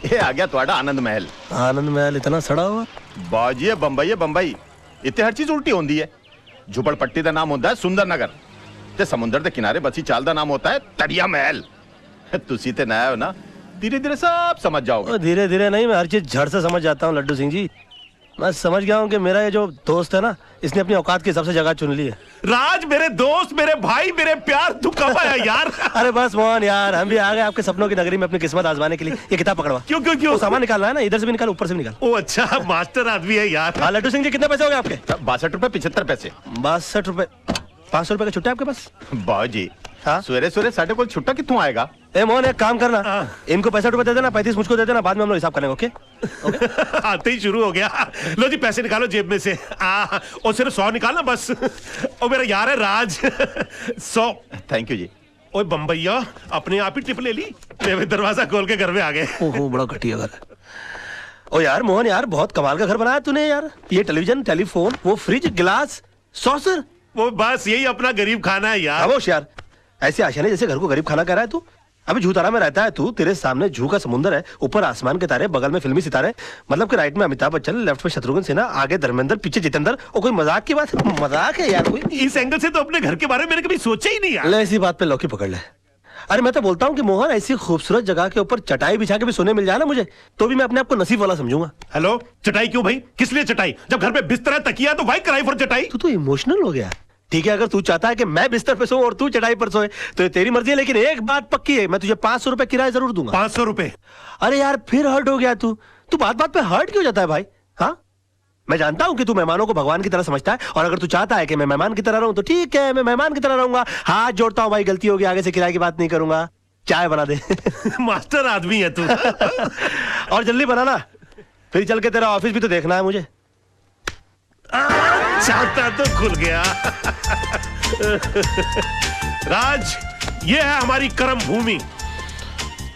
ये आ गया तुम्हारा आनंद महल। आनंद महल इतना सड़ा हुआ? बाजी है बंबई इतने हर चीज उल्टी होती है। झुपड़पट्टी का नाम होता है सुंदर नगर ते समुंदर के किनारे बसी चाल का नाम होता है तरिया महल। तुसी ते नया हो ना, धीरे धीरे सब समझ जाओगे। धीरे धीरे नहीं, मैं हर चीज झड़ से समझ जाता हूँ लड्डू सिंह जी। मैं समझ गया हूँ कि मेरा ये जो दोस्त है ना, इसने अपनी औकात के हिसाब से जगह चुन ली है। राज मेरे दोस्त, मेरे भाई, मेरे प्यार, तू कब आया यार? अरे बस मोहन यार, हम भी आ गए आपके सपनों की नगरी में अपनी किस्मत आजमाने के लिए। ये किताब पकड़वा। क्यों क्यों क्यों? सामान निकालना है ना, इधर से भी निकाल ऊपर से भी निकाल। ओ अच्छा, मास्टर आदमी है यार। हाँ लड्डू सिंह जी, कितने पैसे हो गए आपके? 62 रुपए 75 पैसे। 62 रुपए। 500 रुपए का छुट्टा आपके पास? बाजी हाँ? सवेरे सवेरे साढ़े को छुट्टा कितों आएगा? ए मोहन एक काम करना, इनको 65 रुपए दे देना, 35 मुझको दे देना, बाद में हम लोग हिसाब करेंगे। ओके? आते ही शुरू हो गया। लो जी पैसे निकालो जेब में से। और सिर्फ 100 निकालना बस। और मेरा यार है राज। 100। थैंक यू जी। ओए बम्बैया, अपने आप ही टिप ले ली। ले दरवाजा खोल के घर में आ गए। ओहो बड़ा घटिया घर। ओ यार मोहन यार, बहुत कमाल का घर बनाया तूने यार। ये टेलीविजन, टेलीफोन, वो फ्रिज, गिलास, सॉसर। वो बस यही अपना गरीब खाना है यार। खामोश यार, ऐसे आशाने जैसे घर को गरीब खाना कह रहा है तू। अभी झूतारा में रहता है तू, तेरे सामने जू का समुंदर है, ऊपर आसमान के तारे, बगल में फिल्मी सितारे। मतलब कि राइट में अमिताभ बच्चन, लेफ्ट में शत्रुघ्न सिन्हा, आगे धर्मेंद्र, पीछे जितेंद्र। और कोई मजाक की बात? मजाक है यार कोई? इस एंगल से तो अपने घर के बारे में मैंने कभी सोचा ही नहीं यार। ले इसी बात पे लौकी पकड़ ले। अरे मैं तो बोलता हूँ कि मोहन, ऐसी खूबसूरत जगह के ऊपर चटाई बिछा के भी सोने मिल जाए ना मुझे, तो भी मैं अपने आप को नसीब वाला समझूंगा। हेलो, चटाई क्यों भाई? किस लिए चटाई? जब घर पे बिस्तर है, तकिया है, तो वाई कराई फॉर चटाई। तू तो इमोशनल हो गया। ठीक है, अगर तू चाहता है कि मैं बिस्तर पे सोऊं और तू चटाई पर सोए तो ये तेरी मर्जी है, लेकिन एक बात पक्की है, मैं तुझे 500 रुपए किराया जरूर दूंगा। 500 रुपए? अरे यार फिर हर्ट हो गया तू बात बात पे हर्ट क्यों जाता है भाई? हाँ, मैं जानता हूं कि तू मेहमानों को भगवान की तरह समझता है, और अगर तू चाहता है कि मैं मेहमान की तरह रहूं तो ठीक है, मैं मेहमान की तरह रहूंगा। हाथ जोड़ता हूं भाई, गलती होगी, आगे से किराए की बात नहीं करूंगा। चाय बना दे। मास्टर आदमी है तू। और जल्दी बनाना, फिर चल के तेरा ऑफिस भी तो देखना है मुझे। चाहता तो खुल गया। राज, ये है हमारी कर्म भूमि।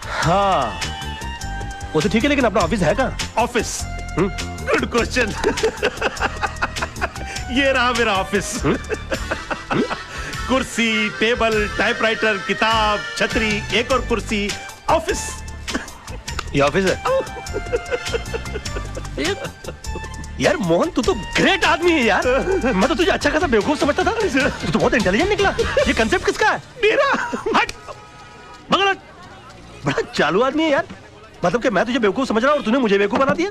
हाँ वो तो ठीक है, लेकिन अपना ऑफिस है कहाँ? ऑफिस? Good question. ये रहा मेरा ऑफिस। कुर्सी, टेबल, टाइपराइटर, किताब, छतरी, एक और कुर्सी, ऑफिस। ये ऑफिस है? यार मोहन, तू तो ग्रेट आदमी है यार। मैं तो तुझे अच्छा खासा बेवकूफ समझता था, तू तो बहुत इंटेलिजेंट निकला। ये कंसेप्ट किसका है? मेरा। हट मगर बड़ा चालू आदमी है यार। मतलब कि मैं तुझे बेवकूफ समझ रहा हूँ और तूने मुझे बेवकूफ बना दिया।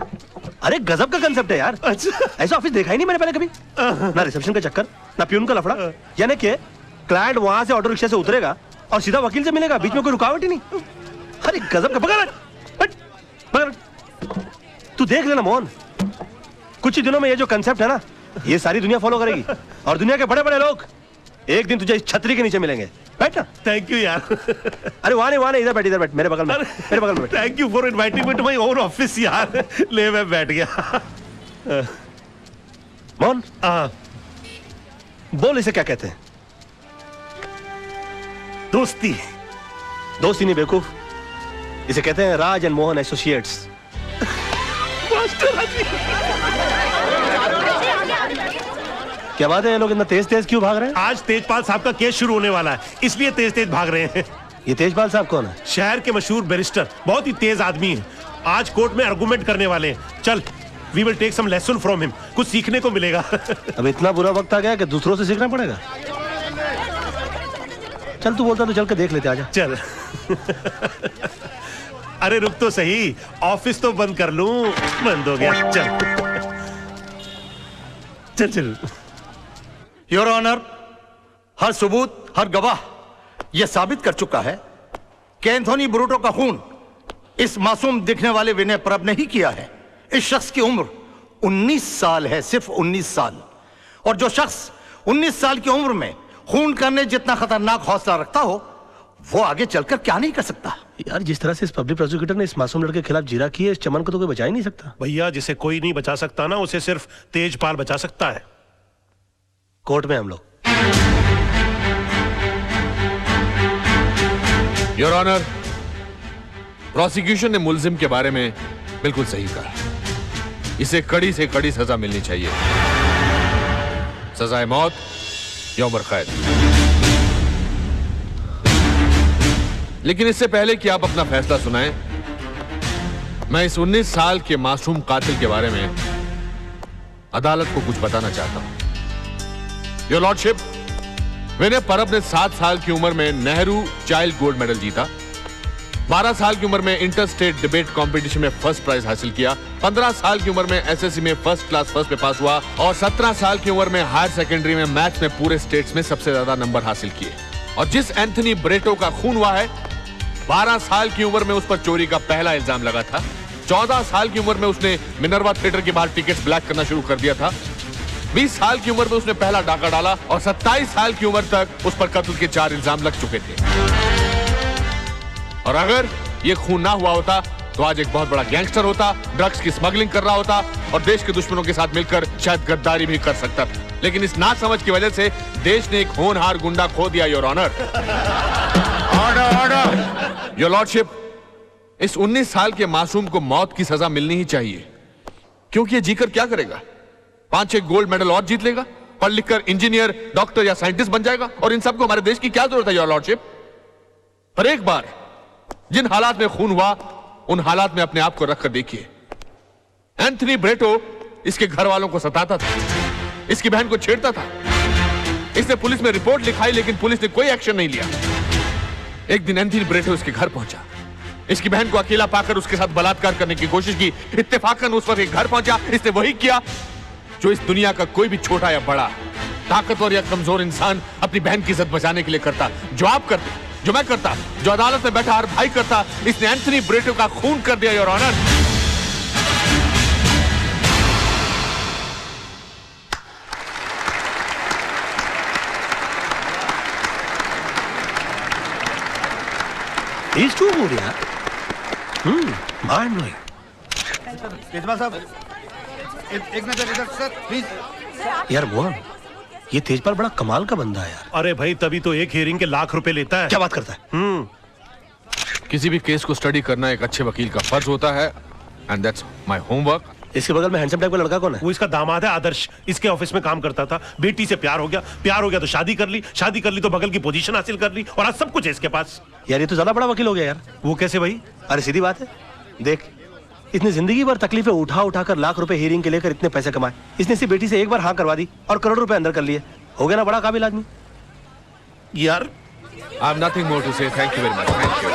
अरे गजब का कंसेप्ट है यार। अच्छा, ऐसा ऑफिस देखा ही नहीं मैंने पहले कभी। ना रिसेप्शन का चक्कर, ना प्यून का लफड़ा, यानी कि क्लाइंट वहां से ऑटो रिक्शा से उतरेगा और सीधा वकील से मिलेगा, बीच में कोई रुकावट ही नहीं। अरे गजब का। मगर तू देख लेना मोहन, कुछ ही दिनों में ये जो कंसेप्ट है ना, ये सारी दुनिया फॉलो करेगी, और दुनिया के बड़े बड़े लोग एक दिन तुझे इस छतरी के नीचे मिलेंगे। बैठ ना। थैंक यू यार। अरे वहां नहीं, इधर बैठ, मेरे बगल में बैठ। Thank you for inviting me to my own office यार। ले मैं बैठ गया। मोहन बोल, इसे क्या कहते हैं? दोस्ती। दोस्ती नहीं बेवकूफ, इसे कहते हैं राज एंड मोहन एसोसिएट्स। क्या बात है, ये लोग इतना तेज तेज क्यों भाग रहे हैं? आज तेजपाल साहब का केस शुरू होने वाला है, इसलिए तेज तेज भाग रहे हैं। ये तेजपाल साहब कौन है? शहर के मशहूर बैरिस्टर, बहुत ही तेज आदमी है। आज कोर्ट में आर्गुमेंट करने वाले हैं। चल, we will take some lesson from him, कुछ सीखने को मिलेगा। अब इतना बुरा वक्त आ गया कि दूसरों से सीखना पड़ेगा। चल तू बोलता तो चल के देख लेते, आजा। चल। अरे रुक तो सही, ऑफिस तो बंद कर लूं। बंद हो गया। चल। योर ऑनर, हर सबूत, हर गवाह यह साबित कर चुका है कि एंथोनी ब्रूटो का खून इस मासूम दिखने वाले विनय परब ने ही किया है। इस शख्स की उम्र 19 साल है, सिर्फ 19 साल। और जो शख्स 19 साल की उम्र में खून करने जितना खतरनाक हौसला रखता हो, वो आगे चलकर क्या नहीं कर सकता। यार जिस तरह से इस पब्लिक प्रोसिक्यूटर ने इस मासूम लड़के के खिलाफ जीरा की है, इस चमन को तो कोई बचा ही नहीं सकता। भैया, जिसे कोई नहीं बचा सकता ना, उसे सिर्फ तेजपाल बचा सकता है। कोर्ट में हम लोग। योर ऑनर, प्रोसिक्यूशन ने मुल्जिम के बारे में बिल्कुल सही कहा। इसे कड़ी से कड़ी सजा मिलनी चाहिए, सजाए मौत या उम्र कैद। लेकिन इससे पहले कि आप अपना फैसला सुनाएं, मैं इस 19 साल के मासूम कातिल के बारे में अदालत को कुछ बताना चाहता हूं। योर लॉर्डशिप, विनय परब ने 7 साल की उम्र में नेहरू चाइल्ड गोल्ड मेडल जीता, 12 साल की उम्र में इंटर स्टेट डिबेट कंपटीशन में फर्स्ट प्राइज हासिल किया, 15 साल की उम्र में एसएससी में फर्स्ट क्लास फर्स्ट पे पास हुआ और 17 साल की उम्र में हायर सेकेंडरी में मैथ्स में पूरे स्टेट्स में सबसे ज्यादा नंबर हासिल किए। और जिस एंथनी ब्रेटो का खून हुआ है, 12 साल की उम्र में उस पर चोरी का पहला इल्जाम लगा था, 14 साल की उम्र में उसने मिनर्वा थिएटर के बाहर टिकट्स ब्लैक करना शुरू कर दिया था, 20 साल की उम्र में उसने पहला डाका डाला और 27 साल की उम्र तक उस पर कत्ल के 4 इल्जाम लग चुके थे। और अगर ये खून ना हुआ होता तो आज एक बहुत बड़ा गैंगस्टर होता, ड्रग्स की स्मगलिंग कर रहा होता और देश के दुश्मनों के साथ मिलकर शायद गद्दारी भी कर सकता था। लेकिन इस नासमझ की वजह से देश ने एक होनहार गुंडा खो दिया। Your honour, order order. Your lordship, इस 19 साल के मासूम को मौत की सजा मिलनी ही चाहिए, क्योंकि ये जीकर क्या करेगा? 5-6 गोल्ड मेडल और जीत लेगा, पढ़ लिखकर इंजीनियर, डॉक्टर या साइंटिस्ट बन जाएगा और इन सबको हमारे देश की क्या जरूरत है? योर लॉर्डशिप, पर एक बार जिन हालात में खून हुआ उन हालात में अपने आप को रखकर देखिए। एंथनी ब्रेटो इसके घर वालों को सताता था, इसकी बहन को छेड़ता था, इसने पुलिस में रिपोर्ट लिखाई लेकिन पुलिस ने कोई एक्शन नहीं लिया। एक दिन एंथनी ब्रेटो इसके घर पहुंचा, इसकी बहन को अकेला पाकर उसके साथ बलात्कार करने की कोशिश की। इत्तेफाकन उस वक्त एक घर पहुंचा, इसने वही किया जो इस दुनिया का कोई भी छोटा या बड़ा, ताकतवर या कमजोर इंसान अपनी बहन की इज्जत बचाने के लिए करता। जो आप करते, जो मैं करता, जो अदालत में बैठा हर भाई करता, इसने एंथनी ब्रेटो का खून कर दिया। Your honour, He's too good, यार। mind blowing। केजरीवाल साहब, एक नजर इधर सर प्लीज। यार मोहन, ये तेजपाल बड़ा कमाल का बंदा है यार। अरे भाई, तभी तो एक हियरिंग के लाख रुपए लेता है। क्या बात करता है? किसी भी केस को स्टडी करना एक अच्छे वकील का फर्ज होता है, एंड दैट्स माय होमवर्क। इसके बगल में हैंडसम टाइप का लड़का कौन है? वो इसका दामाद है आदर्श, इसके ऑफिस में काम करता था, बेटी से प्यार हो गया तो शादी कर ली तो बगल की पोजीशन हासिल कर ली और आज सब कुछ है इसके पास। यार ये तो ज्यादा बड़ा वकील हो गया यार। वो कैसे भाई? अरे सीधी बात है, देख, इसने जिंदगी भर तकलीफें उठा कर लाख रुपए हीरिंग के लेकर इतने पैसे कमाए। इसने इसी बेटी से एक बार हाँ करवा दी और करोड़ रुपए अंदर कर लिए। हो गया ना बड़ा काबिल आदमी यार। I am nothing more to say, thank you very much, thank you.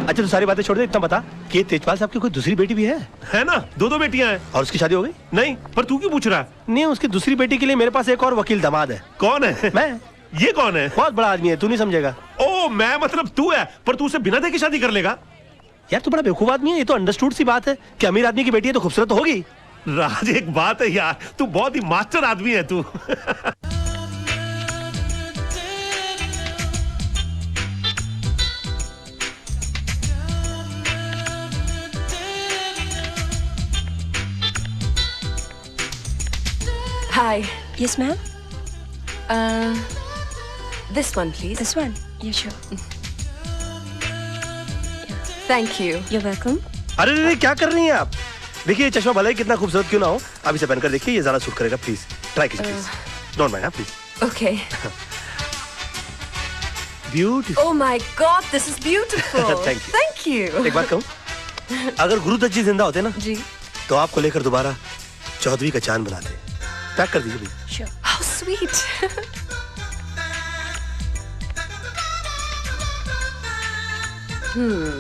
अच्छा, तो सारी बातें छोड़ दे, इतना बता कि तेजपाल साहब की कोई दूसरी बेटी भी है ना? 2 बेटियां हैं। और उसकी शादी हो गई? नहीं, पर तू क्यों पूछ रहा है? नहीं, उसकी दूसरी बेटी के लिए मेरे पास एक और वकील दामाद है। कौन है? मैं। ये कौन है? बहुत बड़ा आदमी है, तू नहीं समझेगा। ओ, मैं मतलब तू है, पर तू उसे बिना देखे शादी कर लेगा? यार तू बड़ा बेवकूफ आदमी है, ये तो अंडरस्टूड सी बात है कि अमीर आदमी की बेटी है तो खूबसूरत तो होगी। राज, एक बात है यार, तू बहुत ही मास्टर आदमी है तू। Hi. Yes, ma'am. This one, please. This one. Yeah, sure. Thank you. You're welcome. अरे क्या कर रही हैं आप? देखिए ये चश्मा भले ही कितना खूबसूरत क्यों ना हो, आप इसे पहनकर देखिए, ये ज्यादा सूट करेगा। प्लीज ट्राई कीजिए, please don't mind, please. Okay. Beautiful. Oh my God, this is beautiful. Thank you. Thank you. एक बात कहूँ, अगर गुरुदत्त जी जिंदा होते ना जी। तो आपको लेकर दोबारा चौधरी का चांद बनाते। पैक कर दीजिए प्लीज। Sure. How sweet.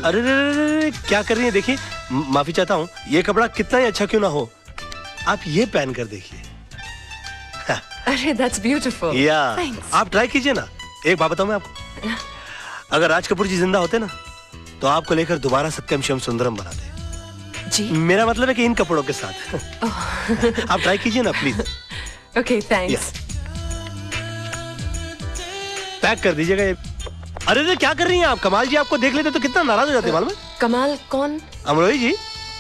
अरे रे, क्या कर रही हैं? देखिए, माफी चाहता हूँ, ये कपड़ा कितना ही अच्छा क्यों ना हो, आप ये पहन कर देखिए। अरे, that's beautiful. या Thanks. आप ट्राई कीजिए ना। एक बात बताऊं मैं आपको, अगर राज कपूर जी जिंदा होते ना तो आपको लेकर दोबारा सत्यम शिवम सुंदरम बनाते। जी। मेरा मतलब है कि इन कपड़ों के साथ। आप ट्राई कीजिए ना प्लीज। Okay, thanks. पैक कर दीजिएगा ये। अरे रे, क्या कर रही हैं आप? कमाल जी आपको देख लेते तो कितना नाराज हो जाते मालूम है? कमाल कौन? अमरोही जी,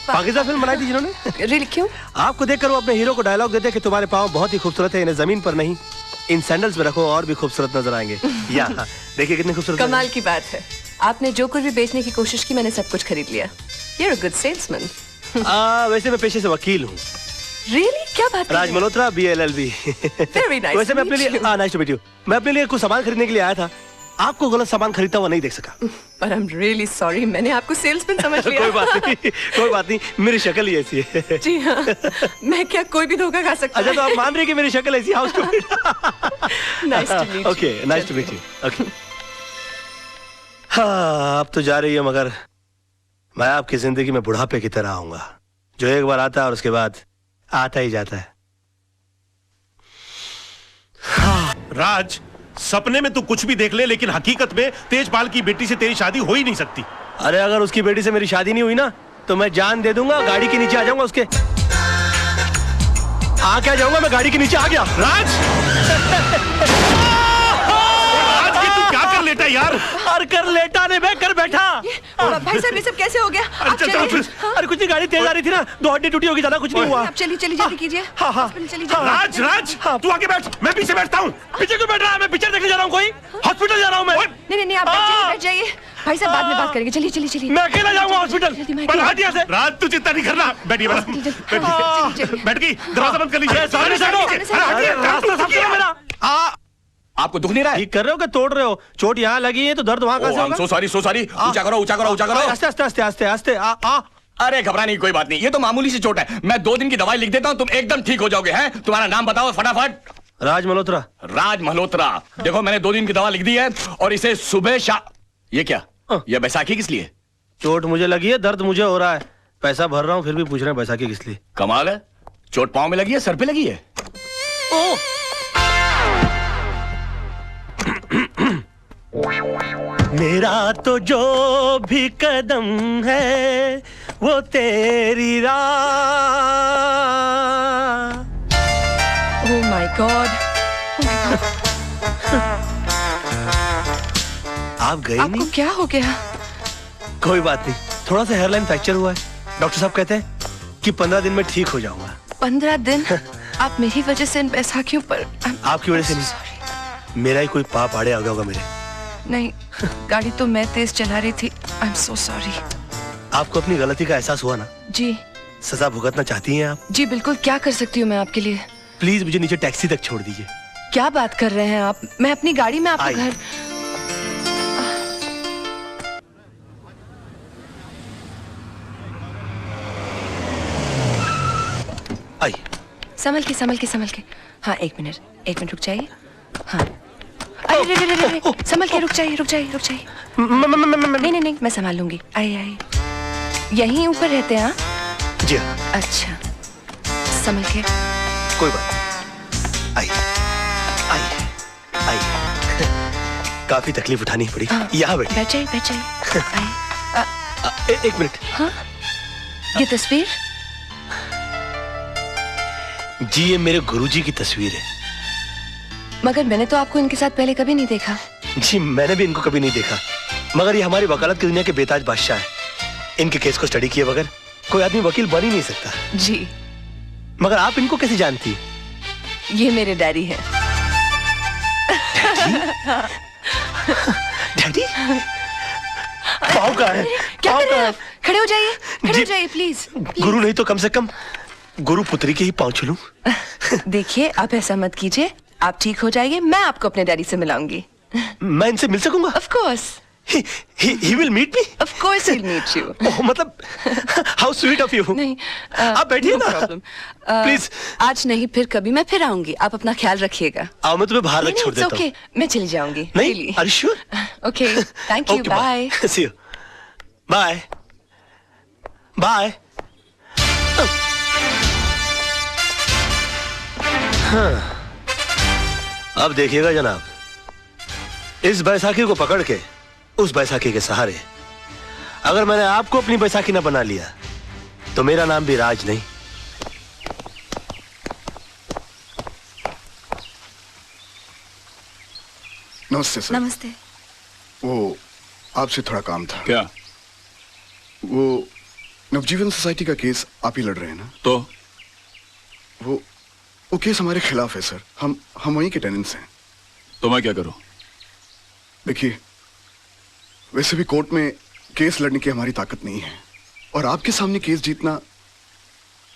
पाकिस्तान फिल्म बनाई थी जिन्होंने। Really, क्यों? आपको देखकर वो अपने हीरो को डायलॉग देते कि तुम्हारे पाँव बहुत ही खूबसूरत है, इन्हें जमीन पर नहीं इन सैंडल्स में रखो और भी खूबसूरत नजर आएंगे। या देखिए कितने खूबसूरत। कमाल की बात है, आपने जो कुछ भी बेचने की कोशिश की मैंने सब कुछ खरीद लिया। You're a good salesman. वैसे मैं पेशे से वकील हूँ। Really? क्या बात राज मल्होत्रा, BLLB। Very nice वैसे मैं to अपने meet लिए you. Nice to meet you. मैं अपने लिए कुछ सामान खरीदने के लिए आया था, आपको गलत सामान खरीदता हुआ नहीं देख सका। पर आई एम रियली सॉरी, मैंने आपको सेल्समैन समझ लिया। कोई बात नहीं, कोई बात नहीं, मेरी शक्ल ही ऐसी है। जी हाँ, मैं क्या कोई भी धोखा खा सकता अच्छा, है? तो आप मान रहे कि मेरी शक्ल ऐसी है? Nice to meet you. Okay, nice to meet you. Okay, हाँ, अब तो जा रही है, मगर मैं आपकी जिंदगी में बुढ़ापे की तरह आऊंगा, जो एक बार आता है और उसके बाद आता ही जाता है। राज, सपने में तू कुछ भी देख ले, लेकिन हकीकत में तेजपाल की बेटी से तेरी शादी हो ही नहीं सकती। अरे अगर उसकी बेटी से मेरी शादी नहीं हुई ना, तो मैं जान दे दूंगा, गाड़ी के नीचे आ जाऊंगा उसके। आ क्या जाऊंगा मैं, गाड़ी के नीचे आ गया। राज, राज ये तू क्या कर लेटा यार? और कर लेटा ने मैं कर बैठा। भाई साहब, ये सब कैसे हो गया? आप चल, चल, चलिए। चल। अरे कुछ नहीं, गाड़ी तेज आ रही थी ना, दो हड्डी टूटी होगी, ज्यादा कुछ नहीं हुआ। आप चलिए चलिए, जल्दी कीजिए। हाँ, हाँ। हॉस्पिटल चलिए जल्दी। राज, राज, तू आगे बैठ, मैं पीछे बैठता हूँ। पीछे क्यों बैठ रहा है? मैं पिक्चर देखने जा रहा हूँ, कोई हॉस्पिटल जा रहा हूँ मैं। नहीं नहीं, आप बैठ जाइए। भाई साहब बाद में बात करेंगे, चलिए चलिए चलिए। मैं अकेला जाऊंगा हॉस्पिटल। जल्दी, मैं पर अकेला- हट यहाँ से। राज, तू चिंता नहीं करना, बैठिए बैठ, चलिए, बैठ, बैठ गई, दरवाजा बंद कर लीजिए। अरे, सामने से हटो। अरे, हटिए, रास्ता साफ करो मेरा। आपको दुख नहीं रहा है? ठीक कर रहे हो कि तोड़ रहे हो? चोट यहाँ लगी है तो दर्द वहाँ कहाँ से होगा? So sorry. ऊंचा करो, ऊंचा करो, ऊंचा करो। आस्ते आस्ते आस्ते आस्ते आस्ते आ आ। अरे घबराने की कोई बात नहीं, ये तो मामूली सी चोट है। मैं 2 दिन की दवाई लिख देता हूँ, तुम एकदम ठीक हो जाओगे। हैं? तुम्हारा नाम बताओ फटाफट। राज मल्होत्रा। राज मल्होत्रा। देखो, मैंने 2 दिन की दवा लिख दी है, और इसे सुबह शाम। ये क्या? ये बैसाखी किस लिए? चोट मुझे लगी है, दर्द मुझे हो रहा है, पैसा भर रहा हूँ, फिर भी पूछ रहे हैं बैसाखी किस लिए। कमाल है, चोट पाँव में लगी है, सर पे लगी है। मेरा तो जो भी कदम है वो तेरी राह। ओह माय गॉड, आप गए आपको नहीं? क्या हो गया? कोई बात नहीं, थोड़ा सा हेयरलाइन फ्रैक्चर हुआ है। डॉक्टर साहब कहते हैं कि 15 दिन में ठीक हो जाऊंगा। 15 दिन? आप मेरी वजह से इन बैसाखियों पर। आपकी वजह से नहीं, सॉरी। मेरा ही कोई पाप आड़े आ गया होगा मेरे। नहीं, गाड़ी तो मैं तेज चला रही थी। I am so sorry. आपको अपनी गलती का एहसास हुआ ना? जी सजा भुगतना चाहती हैं आप? जी बिल्कुल, क्या कर सकती हूँ मैं आपके लिए? प्लीज मुझे नीचे टैक्सी तक छोड़ दीजिए। क्या बात कर रहे हैं आप? मैं अपनी गाड़ी में आपको आइए। घर। आइए। संभल के संभल के संभल के। हाँ, एक मिनट रुक जाइए। हाँ, अरे रे रे रे रे, संभल के, रुक जाइए रुक जाइए रुक जाइए। नहीं नहीं, मैं संभाल लूंगी। आइए। यहीं ऊपर रहते हैं? हाँ जी हाँ। अच्छा, संभल के। कोई बात नहीं। आइए आइए आइए। काफी तकलीफ उठानी पड़ी। हाँ, यहाँ बैठिए। बैठ जाइए। आइए। एक मिनट। हाँ, ये तस्वीर? जी, ये मेरे गुरुजी की तस्वीर है। मगर मैंने तो आपको इनके साथ पहले कभी नहीं देखा। जी, मैंने भी इनको कभी नहीं देखा, मगर ये हमारी वकालत की दुनिया के बेताज बादशाह है। इनके केस को स्टडी किए बगैर कोई आदमी वकील बन ही नहीं सकता। जी, मगर आप इनको कैसे जानती? ये मेरे डैडी हैं। डैडी? पाँव कहाँ है? क्या पाँव कर रहे कहाँ हैं है? आप? खड़े हो जाइए, खड़े जी। हो जाइए प्लीज। गुरु नहीं तो कम से कम गुरु पुत्री के ही पाँव छू लूं। देखिए, आप ऐसा मत कीजिए, आप ठीक हो जाइए, मैं आपको अपने डैडी से मिलाऊंगी। मैं इनसे मिल सकूंगा? Of course, he will meet me? Of course he'll meet you। ओह, मतलब how sweet of you। नहीं, आप बैठिए no ना। problem। Please। आज नहीं, फिर कभी मैं फिर आऊंगी, आप अपना ख्याल रखिएगा। आओ, मैं तुम्हें बाहर रख छोड़ देता हूँ। ओके, मैं चली जाऊंगी। नहीं, are you sure? Okay, thank you, Okay, बाय। See you। Bye। Bye। हाँ। अब देखिएगा जनाब, इस बैसाखी को पकड़ के उस बैसाखी के सहारे अगर मैंने आपको अपनी बैसाखी ना बना लिया तो मेरा नाम भी राज नहीं। नमस्ते सर। नमस्ते। वो आपसे थोड़ा काम था। क्या? वो नवजीवन सोसाइटी का केस आप ही लड़ रहे हैं ना? तो वो केस हमारे खिलाफ है सर। हम वहीं के टेनेंट्स हैं। तो मैं क्या करूं? देखिए, वैसे भी कोर्ट में केस लड़ने की हमारी ताकत नहीं है, और आपके सामने केस जीतना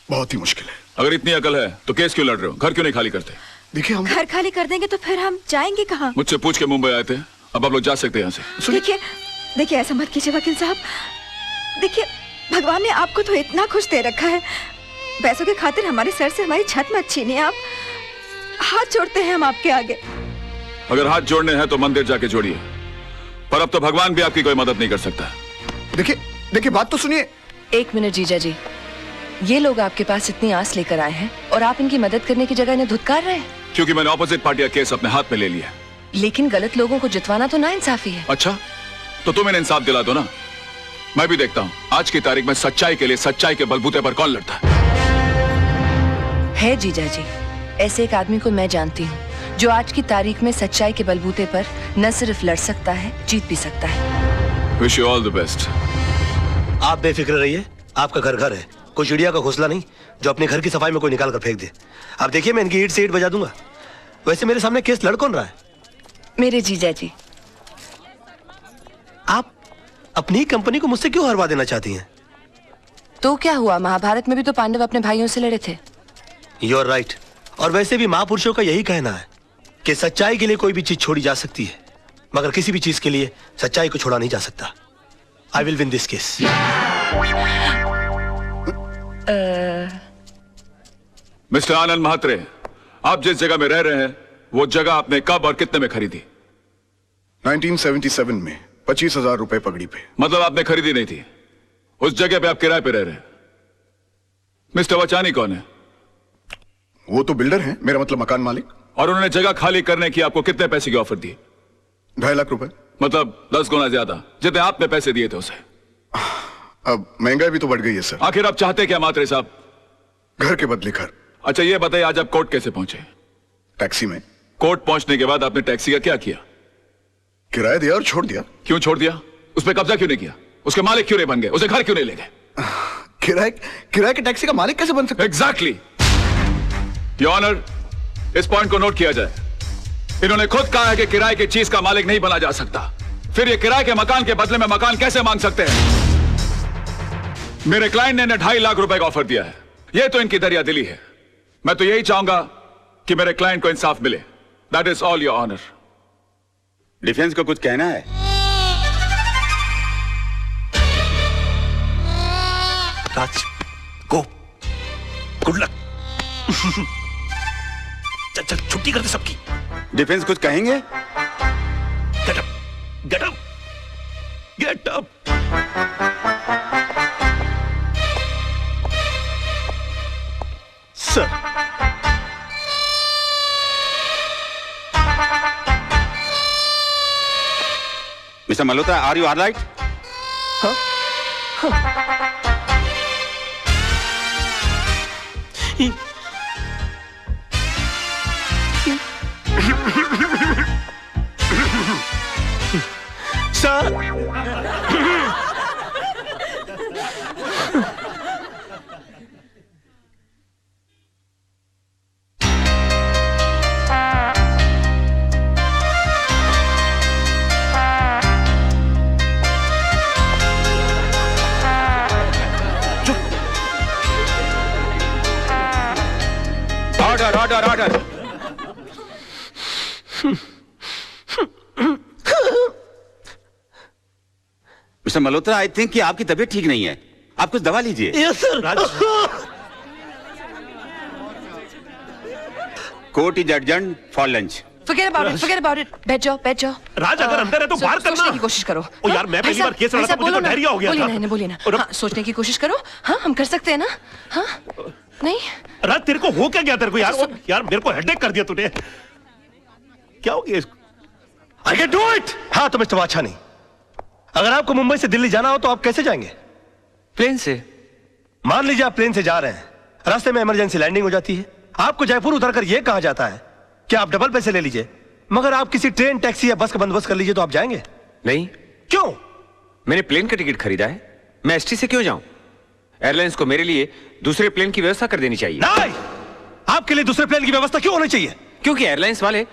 बहुत ही मुश्किल है। अगर इतनी अकल है तो केस क्यों लड़ रहे हो? घर क्यों नहीं खाली करते? देखिए, हम घर खाली कर देंगे तो फिर हम जाएंगे कहाँ? मुझसे पूछ के मुंबई आए थे अब आप लोग जा सकते हैं यहाँ से। देखिए देखिए, ऐसा मत कीजिए वकील साहब। देखिए, भगवान ने आपको तो इतना खुश दे रखा है, पैसों की खातिर हमारे सर से हमारी छत मत छीनिए आप। हाथ जोड़ते हैं हम आपके आगे। अगर हाथ जोड़ने हैं तो मंदिर जाके जोड़िए, पर अब तो भगवान भी आपकी कोई मदद नहीं कर सकता। देखिए देखिए, बात तो सुनिए। 1 मिनट जीजा जी, ये लोग आपके पास इतनी आस लेकर आए हैं और आप इनकी मदद करने की जगह इन्हें धुतकार रहे हैं। क्योंकि मैंने ऑपोजिट पार्टी का केस अपने हाथ में ले लिया। लेकिन गलत लोगों को जितवाना तो नाइंसाफी है। अच्छा, तो तुम इन्हें इंसाफ दिला दो ना। मैं भी देखता हूँ आज की तारीख में सच्चाई के लिए सच्चाई के बलबूते पर कौन लड़ता है। जीजा जी, ऐसे एक आदमी को मैं जानती हूँ जो आज की तारीख में सच्चाई के बलबूते पर न सिर्फ लड़ सकता है, जीत भी सकता है। Wish you all the best. आप बेफिक्र रहिए, आपका घर घर है, कोई चिड़िया का घोंसला नहीं जो अपने घर की सफाई में कोई निकाल कर फेंक दे। आप देखिए, मैं इनकी ईंट से ईंट बजा दूंगा। वैसे मेरे सामने केस लड़ कौन रहा है? मेरे जीजा जी। आप अपनी कंपनी को मुझसे क्यों हरवा देना चाहती हैं? तो क्या हुआ, महाभारत में भी तो पांडव अपने भाइयों से लड़े थे। You are right. और वैसे भी महापुरुषों का यही कहना है कि सच्चाई के लिए कोई भी चीज छोड़ी जा सकती है, मगर किसी भी चीज के लिए सच्चाई को छोड़ा नहीं जा सकता। I will win this case. Mister Anand Mhatre, आप जिस जगह में रह रहे हैं वो जगह आपने कब और कितने में खरीदी? 1977 में 25,000 रुपए पगड़ी पे। मतलब आपने खरीदी नहीं थी, उस जगह पे आप किराए पे रह रहे हैं। मिस्टर वचानी कौन है? वो तो बिल्डर हैं, मेरा मतलब मकान मालिक। और उन्होंने जगह खाली करने की आपको कितने पैसे की ऑफर दी? 2.5 लाख रुपए। मतलब 10 गुना ज्यादा जितने आपने पैसे दिए थे उसे। अब महंगाई भी तो बढ़ गई है सर। आखिर आप चाहते क्या म्हात्रे साहब? घर के बदले घर। अच्छा ये बताइए, आज आप कोर्ट कैसे पहुंचे? टैक्सी में। कोर्ट पहुंचने के बाद आपने टैक्सी का क्या किया? किराया दिया और छोड़ दिया। क्यों छोड़ दिया? उस पर कब्जा क्यों नहीं किया? उसके मालिक क्यों नहीं बन गए? उसे घर क्यों नहीं ले गए? किराए के टैक्सी का मालिक कैसे बन सकता? एग्जैक्टली। योर ऑनर, इस पॉइंट को नोट किया जाए। इन्होंने खुद कहा है कि किराए की चीज का मालिक नहीं बना जा सकता, फिर ये किराए के मकान के बदले में मकान कैसे मांग सकते हैं? मेरे क्लाइंट ने 2.5 लाख रुपए का ऑफर दिया है। ये तो इनकी दरिया दिली है। मैं तो यही चाहूंगा कि मेरे क्लाइंट को इंसाफ मिले। That is all your honour. Defence को कुछ कहना है? Raj, go, good luck. चल चल, छुट्टी कर दे सबकी। डिफेंस कुछ कहेंगे? Get up, get up, get up. Sir, mister Malhotra, are you alright? हाँ? Sir, order order order. Mister Malhotra, I think कि आपकी तबीयत ठीक नहीं है, आप कुछ दवा लीजिए। Yes sir. Court is adjourned for lunch. Forget about it, forget about it. बैठ जाओ, बैठ जाओ। राज, अगर अंदर है तो बाहर करना। सोचने की कोशिश करो। ओ यार, मैं पहली बार केस लड़ा था, मुझे तो डर ही हो गया था। बोलिए ना, बोलिए ना। हाँ, सोचने की कोशिश करो। हाँ, हम कर सकते हैं ना? हाँ, नहीं? राज, तेरे को हो क्या गया तेरे को यार? यार मेरे को हेडेक कर दिया तूने। क्या हो गया इसको? I can do it! हाँ तो मिस्टर वाछानी, अगर आपको मुंबई से दिल्ली जाना हो तो आप कैसे जाएंगे? प्लेन से। मान लीजिए आप प्लेन से जा रहे हैं, रास्ते में इमरजेंसी लैंडिंग हो जाती है, आपको जयपुर उतरकर यह कहा जाता है कि आप डबल पैसे ले लीजिए, मगर आप किसी ट्रेन, टैक्सी या बस का बंदोबस्त कर लीजिए, तो आप जाएंगे? नहीं। क्यों? मैंने प्लेन का टिकट खरीदा है, मैं एसटी से क्यों जाऊं? एयरलाइंस को मेरे लिए दूसरे प्लेन की व्यवस्था कर देनी चाहिए। नहीं! आपके लिए दूसरे प्लेन की व्यवस्था क्यों होनी चाहिए? क्योंकि एयरलाइंस वाले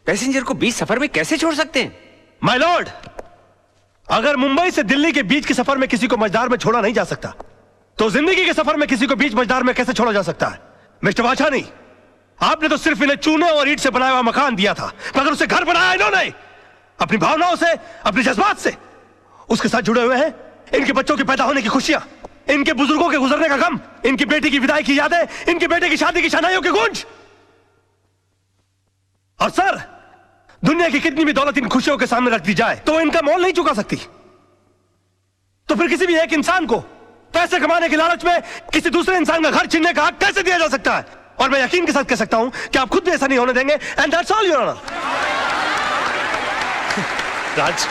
पैसेंजर को बीच सफर में कैसे छोड़ सकते हैं? माय लॉर्ड, अगर मुंबई से दिल्ली के बीच के सफर में किसी को मझदार में छोड़ा नहीं जा सकता, तो जिंदगी के सफर में किसी को बीच मझदार में कैसे छोड़ा जा सकता है? मिस्टर वाछानी, आपने तो सिर्फ इन्हें चूने और ईंट से बनाया हुआ मकान दिया था, मगर उसे घर बनाया इन्होंने। अपनी भावनाओं से, अपने जज्बात से उसके साथ जुड़े हुए हैं। इनके बच्चों के पैदा होने की खुशियां, इनके बुजुर्गों के गुजरने का गम, इनकी बेटी की विदाई की यादें, इनके बेटे की शादी की शनाइयों की गूंज। और सर, दुनिया की कितनी भी दौलत इन खुशियों के सामने रख दी जाए तो वो इनका मोल नहीं चुका सकती। तो फिर किसी भी एक इंसान को पैसे कमाने के लालच में किसी दूसरे इंसान का घर छीनने का हक कैसे दिया जा सकता है? और मैं यकीन के साथ कह सकता हूं कि आप खुद भी ऐसा नहीं होने देंगे। And that's all your honour. Raj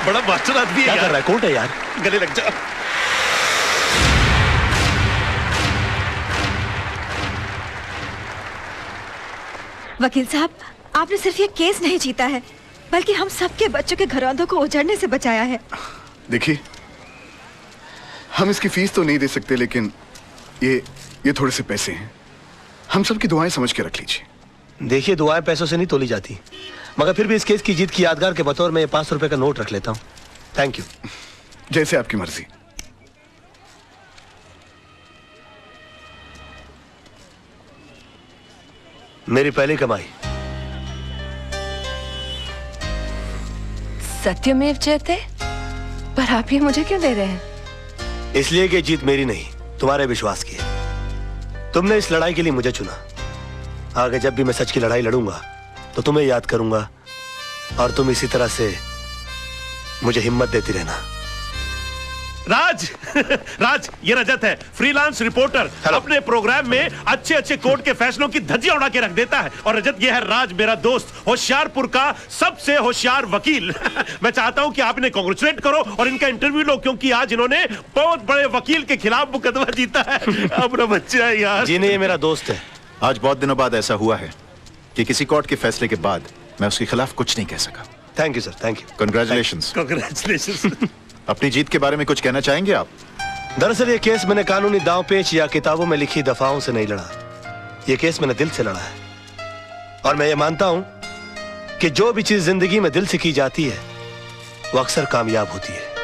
बड़ा मास्टर आदमी है। क्या कर रहा है? कोर्ट है यार, गले लग जा। वकील साहब, आपने सिर्फ ये केस नहीं जीता है बल्कि हम सबके बच्चों के घरौंदों को उजड़ने से बचाया है। देखिए, हम इसकी फीस तो नहीं दे सकते, लेकिन ये थोड़े से पैसे हैं, हम सबकी दुआएं समझ के रख लीजिए। देखिए, दुआएं पैसों से नहीं तोली जाती, मगर फिर भी इस केस की जीत की यादगार के बतौर में 500 रुपए का नोट रख लेता हूं। Thank you. जैसे आपकी मर्जी। मेरी पहली कमाई। सत्यमेव जयते। पर आप ये मुझे क्यों दे रहे हैं? इसलिए कि जीत मेरी नहीं, तुम्हारे विश्वास की है। तुमने इस लड़ाई के लिए मुझे चुना। आगे जब भी मैं सच की लड़ाई लड़ूंगा तो तुम्हें याद करूंगा और तुम इसी तरह से मुझे हिम्मत देती रहना। राज राज, ये रजत है, फ्रीलांस रिपोर्टर। अपने प्रोग्राम में अच्छे अच्छे कोर्ट के फैसलों की धज्जियां उड़ा के रख देता है। और रजत, ये है राज, मेरा दोस्त, होशियारपुर का सबसे होशियार वकील। मैं चाहता हूं कि आप इन्हें कांग्रेचुलेट करो और इनका इंटरव्यू लो, क्योंकि आज इन्होंने बहुत बड़े वकील के खिलाफ मुकदमा जीता है। अपना बच्चा है यार। जी नहीं, ये मेरा दोस्त है। आज बहुत दिनों बाद ऐसा हुआ है कि किसी कोर्ट के फैसले के बाद मैं उसके खिलाफ कुछ नहीं कह सका। Thank you sir, thank you. Congratulations. Congratulations. अपनी जीत के बारे में कुछ कहना चाहेंगे आप? दरअसल ये केस मैंने कानूनी दांव पेच या किताबों में लिखी दफाओं से नहीं लड़ा। ये केस मैंने दिल से लड़ा है। और मैं ये मानता हूं कि जो भी चीज जिंदगी में दिल से की जाती है वो अक्सर कामयाब होती है।